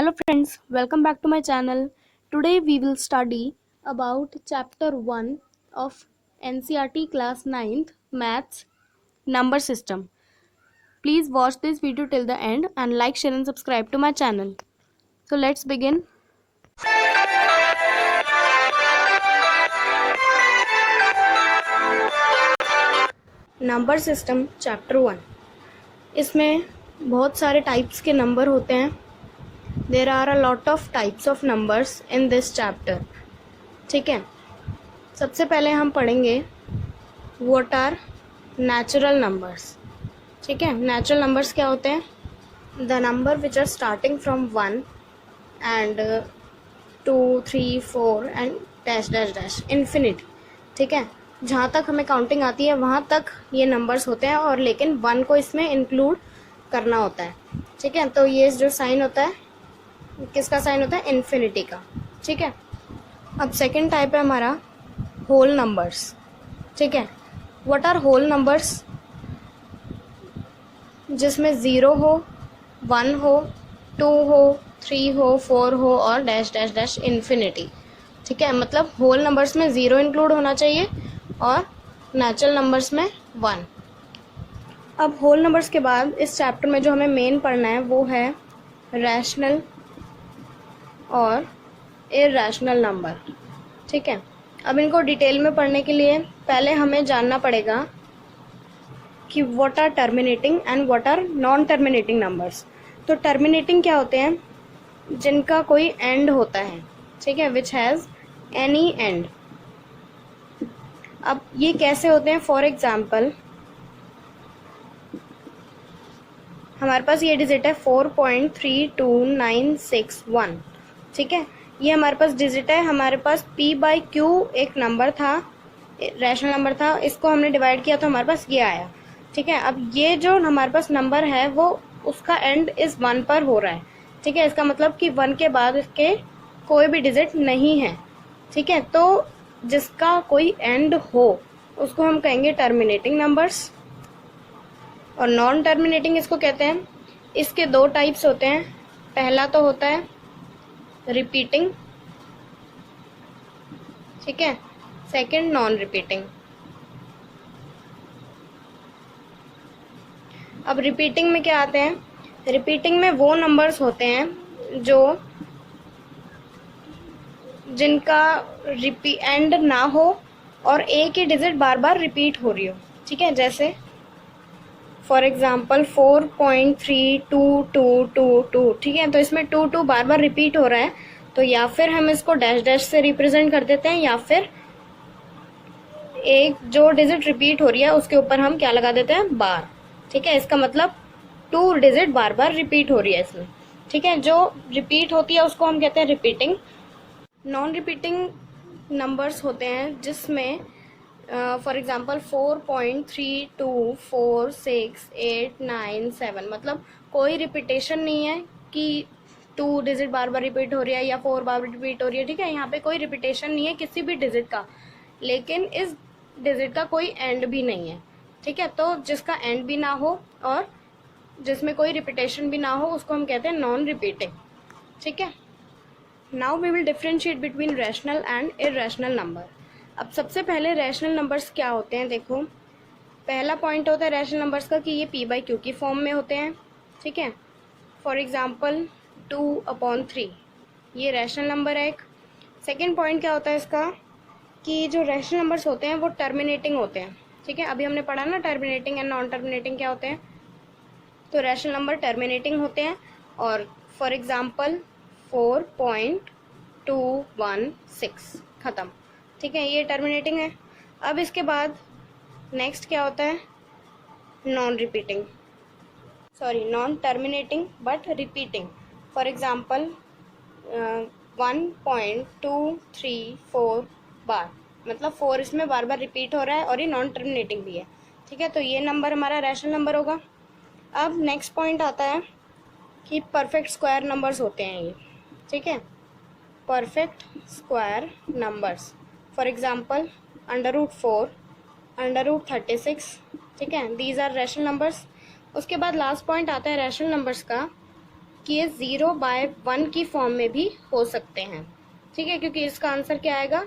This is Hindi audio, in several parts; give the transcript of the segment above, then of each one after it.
Hello friends, welcome back to my channel. Today we will study about chapter 1 of NCERT class 9th maths number system. Please watch this video till the end and like, share and subscribe to my channel. So let's begin. Number system chapter 1. इसमें बहुत सारे टाइप्स के नंबर होते हैं. There are a lot of types of numbers in this chapter. ठीक है, सबसे पहले हम पढ़ेंगे व्हाट आर नेचुरल नंबर्स. ठीक है, नेचुरल नंबर्स क्या होते हैं? The number which are starting from 1 and 2 3 4 and dash dash dash infinity. ठीक है, जहाँ तक हमें काउंटिंग आती है वहाँ तक ये नंबर्स होते हैं, और लेकिन 1 को इसमें इंक्लूड करना होता है. ठीक है, तो ये जो साइन होता है, किसका साइन होता है? इन्फिनिटी का. ठीक है, अब सेकंड टाइप है हमारा होल नंबर्स. ठीक है, व्हाट आर होल नंबर्स? जिसमें 0 हो, 1 हो, 2 हो, 3 हो, 4 हो और डैश डैश डैश इन्फिनिटी. ठीक है, मतलब होल नंबर्स में 0 इंक्लूड होना चाहिए और नेचुरल नंबर्स में 1. अब होल नंबर्स के बाद इस चैप्टर में जो हमें मेन पढ़ना है वो है रैशनल और इरैशनल नंबर. ठीक है, अब इनको डिटेल में पढ़ने के लिए पहले हमें जानना पड़ेगा कि what are terminating and what are non terminating numbers. तो टर्मिनेटिंग क्या होते हैं? जिनका कोई एंड होता है. ठीक है, विच हैज़ एनी एंड. अब ये कैसे होते हैं? फॉर एग्जाम्पल हमारे पास ये डिजिट है 4.32961. ठीक है, ये हमारे पास डिजिट है. हमारे पास p/q एक नंबर था, रैशनल नंबर था, इसको हमने डिवाइड किया तो हमारे पास ये आया. ठीक है, अब ये जो हमारे पास नंबर है वो उसका एंड इस 1 पर हो रहा है. ठीक है, इसका मतलब कि 1 के बाद इसके कोई भी डिजिट नहीं है. ठीक है, तो जिसका कोई एंड हो उसको हम कहेंगे टर्मिनेटिंग नंबर्स, और नॉन टर्मिनेटिंग इसको कहते हैं. इसके 2 टाइप्स होते हैं. पहला तो होता है रिपीटिंग. ठीक है, सेकंड नॉन रिपीटिंग. अब रिपीटिंग में क्या आते हैं? रिपीटिंग में वो नंबर्स होते हैं जो जिनका एंड ना हो और एक ही डिजिट बार बार रिपीट हो रही हो. ठीक है, जैसे फॉर एग्जाम्पल 4.3222. ठीक है, तो इसमें 2 बार बार रिपीट हो रहा है, तो या फिर हम इसको डैश डैश से रिप्रेजेंट कर देते हैं, या फिर एक जो डिजिट रिपीट हो रही है उसके ऊपर हम क्या लगा देते हैं? बार. ठीक है, इसका मतलब 2 डिजिट बार बार रिपीट हो रही है इसमें. ठीक है, जो रिपीट होती है उसको हम कहते हैं रिपीटिंग. नॉन रिपीटिंग नंबर्स होते हैं जिसमें फॉर एग्जाम्पल 4.324689 मतलब कोई रिपीटेशन नहीं है कि 2 डिजिट बार बार रिपीट हो रही है या 4 बार रिपीट हो रही है. ठीक है, यहाँ पे कोई रिपीटेशन नहीं है किसी भी डिजिट का, लेकिन इस डिजिट का कोई एंड भी नहीं है. ठीक है, तो जिसका एंड भी ना हो और जिसमें कोई रिपीटेशन भी ना हो उसको हम कहते हैं नॉन रिपीटिंग. ठीक है, now we will differentiate between rational and irrational number. अब सबसे पहले रैशनल नंबर्स क्या होते हैं? देखो, पहला पॉइंट होता है रैशनल नंबर्स का कि ये p/q की फॉर्म में होते हैं. ठीक है, फॉर एग्जांपल 2/3 ये रैशनल नंबर है एक. सेकंड पॉइंट क्या होता है इसका कि जो रैशनल नंबर्स होते हैं वो टर्मिनेटिंग होते हैं. ठीक है, अभी हमने पढ़ा ना टर्मिनेटिंग एंड नॉन टर्मिनेटिंग क्या होते हैं. तो रैशनल नंबर टर्मिनेटिंग होते हैं, और फॉर एग्जाम्पल 4.216 खत्म. ठीक है, ये टर्मिनेटिंग है. अब इसके बाद नेक्स्ट क्या होता है? Non repeating, sorry non terminating but repeating. For example 1.234 बार, मतलब 4 इसमें बार बार रिपीट हो रहा है और ये नॉन टर्मिनेटिंग भी है. ठीक है, तो ये नंबर हमारा रैशनल नंबर होगा. अब नेक्स्ट पॉइंट आता है कि परफेक्ट स्क्वायर नंबर्स होते हैं ये. ठीक है, perfect square numbers for example √4, √36. ठीक है, दीज आर रैशनल नंबर्स. उसके बाद लास्ट पॉइंट आता है रैशनल नंबर्स का कि ये 0/1 की फॉर्म में भी हो सकते हैं, ठीक है, क्योंकि इसका आंसर क्या आएगा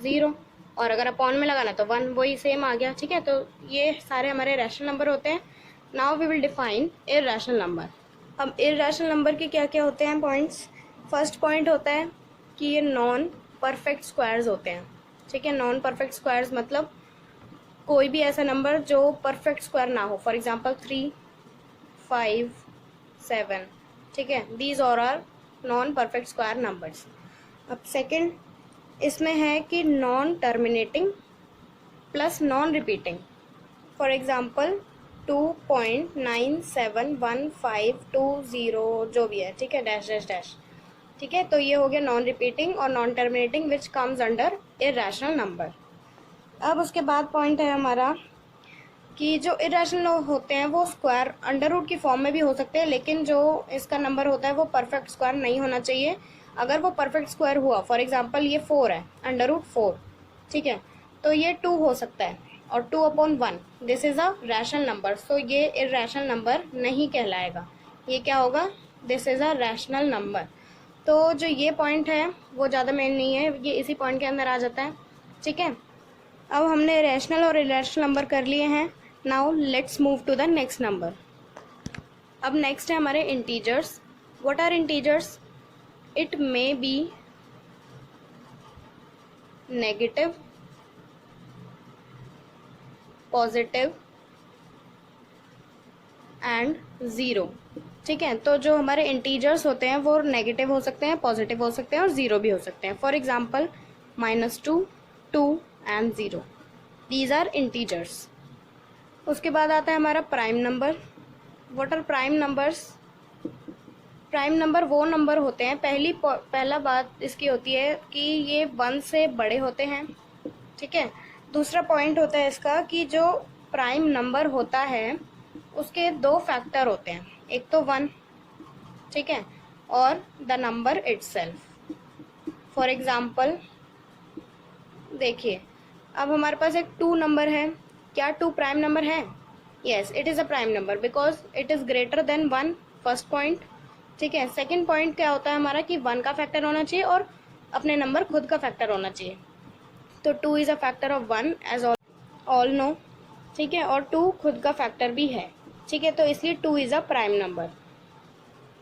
0, और अगर अपॉन में लगाना तो 1, वही सेम आ गया, ठीक है। तो ये सारे हमारे रैशनल नंबर होते हैं। Now we will define irrational number. अब इर्रेशनल नंबर के क्या क्या होते हैं पॉइंट्स। फर्स्ट पॉइंट होता है कि ये नॉन परफेक्ट स्क्वायर्स होते हैं, ठीक है। नॉन परफेक्ट स्क्वायर्स मतलब कोई भी ऐसा नंबर जो परफेक्ट स्क्वायर ना हो, फॉर एग्जांपल 3, 5, 7, ठीक है, दीज और are non perfect square numbers. अब सेकंड इसमें है कि non terminating plus non repeating, for example 2.971520 जो भी है, ठीक है, डैश डैश डैश, ठीक है। तो ये हो गया नॉन रिपीटिंग और non terminating which comes under irrational number. अब उसके बाद पॉइंट है हमारा कि जो इर्रेशनल होते हैं वो स्क्वायर अंडर रूट की फॉर्म में भी हो सकते हैं, लेकिन जो इसका नंबर होता है वो परफेक्ट स्क्वायर नहीं होना चाहिए। अगर वो परफेक्ट स्क्वायर हुआ, फॉर एग्जांपल ये 4 है, अंडर रूट 4, ठीक है, तो ये 2 हो सकता है, और 2/1 this is a rational number, so ये इर्रेशनल नंबर नहीं कहलाएगा। ये क्या होगा, this is a rational number. तो जो ये पॉइंट है वो ज़्यादा मेन नहीं है, ये इसी पॉइंट के अंदर आ जाता है, ठीक है। अब हमने रैशनल और इर्रेशनल नंबर कर लिए हैं। Now let's move to the next number. अब नेक्स्ट है हमारे integers. What are integers? It may be negative, positive and zero, ठीक है। तो जो हमारे इंटीजर्स होते हैं वो नेगेटिव हो सकते हैं, पॉजिटिव हो सकते हैं और ज़ीरो भी हो सकते हैं। For example -2, 2 and 0, these are integers. उसके बाद आता है हमारा prime number. What are prime numbers? Prime number वो नंबर होते हैं, पहला बात इसकी होती है कि ये 1 से बड़े होते हैं, ठीक है। दूसरा पॉइंट होता है इसका कि जो प्राइम नंबर होता है उसके 2 फैक्टर होते हैं, एक तो 1, ठीक है, और the number itself. For example देखिए, अब हमारे पास एक 2 नंबर है, क्या 2 प्राइम नंबर है? Yes, it is a prime number because it is greater than 1, first point, ठीक है। सेकंड पॉइंट क्या होता है हमारा कि 1 का फैक्टर होना चाहिए और अपने नंबर खुद का फैक्टर होना चाहिए। तो 2 is a factor of 1 as all know, ठीक है, और 2 खुद का फैक्टर भी है, ठीक है, तो इसलिए 2 is a prime number.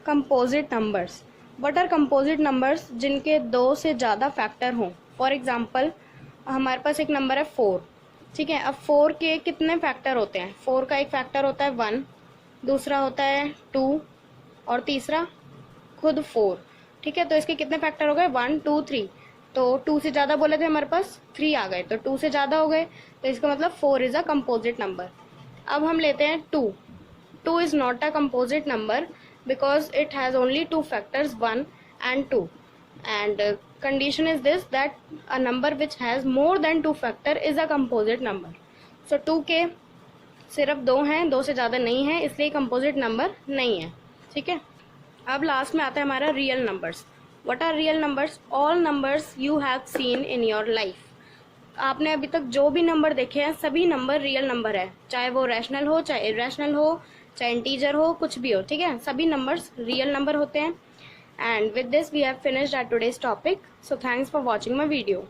Composite numbers. What are composite numbers? जिनके 2 से ज़्यादा फैक्टर हों। फॉर एग्जाम्पल हमारे पास एक नंबर है 4, ठीक है। अब 4 के कितने फैक्टर होते हैं? 4 का एक फैक्टर होता है 1, दूसरा होता है 2 और तीसरा खुद 4, ठीक है। तो इसके कितने फैक्टर हो गए? 1, 2, 3। तो 2 से ज़्यादा बोले थे हमारे पास 3 आ गए, तो 2 से ज़्यादा हो गए, तो इसका मतलब 4 इज़ अ कंपोजिट नंबर। अब हम लेते हैं 2। 2 is not a composite number because it has only 2 factors 1 and 2, and condition is this that a number which has more than 2 factor is a composite number. So 2 के सिर्फ 2 हैं, 2 से ज़्यादा नहीं है, इसलिए कंपोजिट नंबर नहीं है, ठीक है। अब लास्ट में आता है हमारा real numbers. What are real numbers? All numbers you have seen in your life. आपने अभी तक जो भी नंबर देखे हैं सभी नंबर रियल नंबर है, चाहे वो रैशनल हो, चाहे इरेशनल हो, चाहे इंटीजर हो, कुछ भी हो, ठीक है, सभी नंबर्स रियल नंबर होते हैं। And with this we have finished our today's topic. So thanks for watching my video.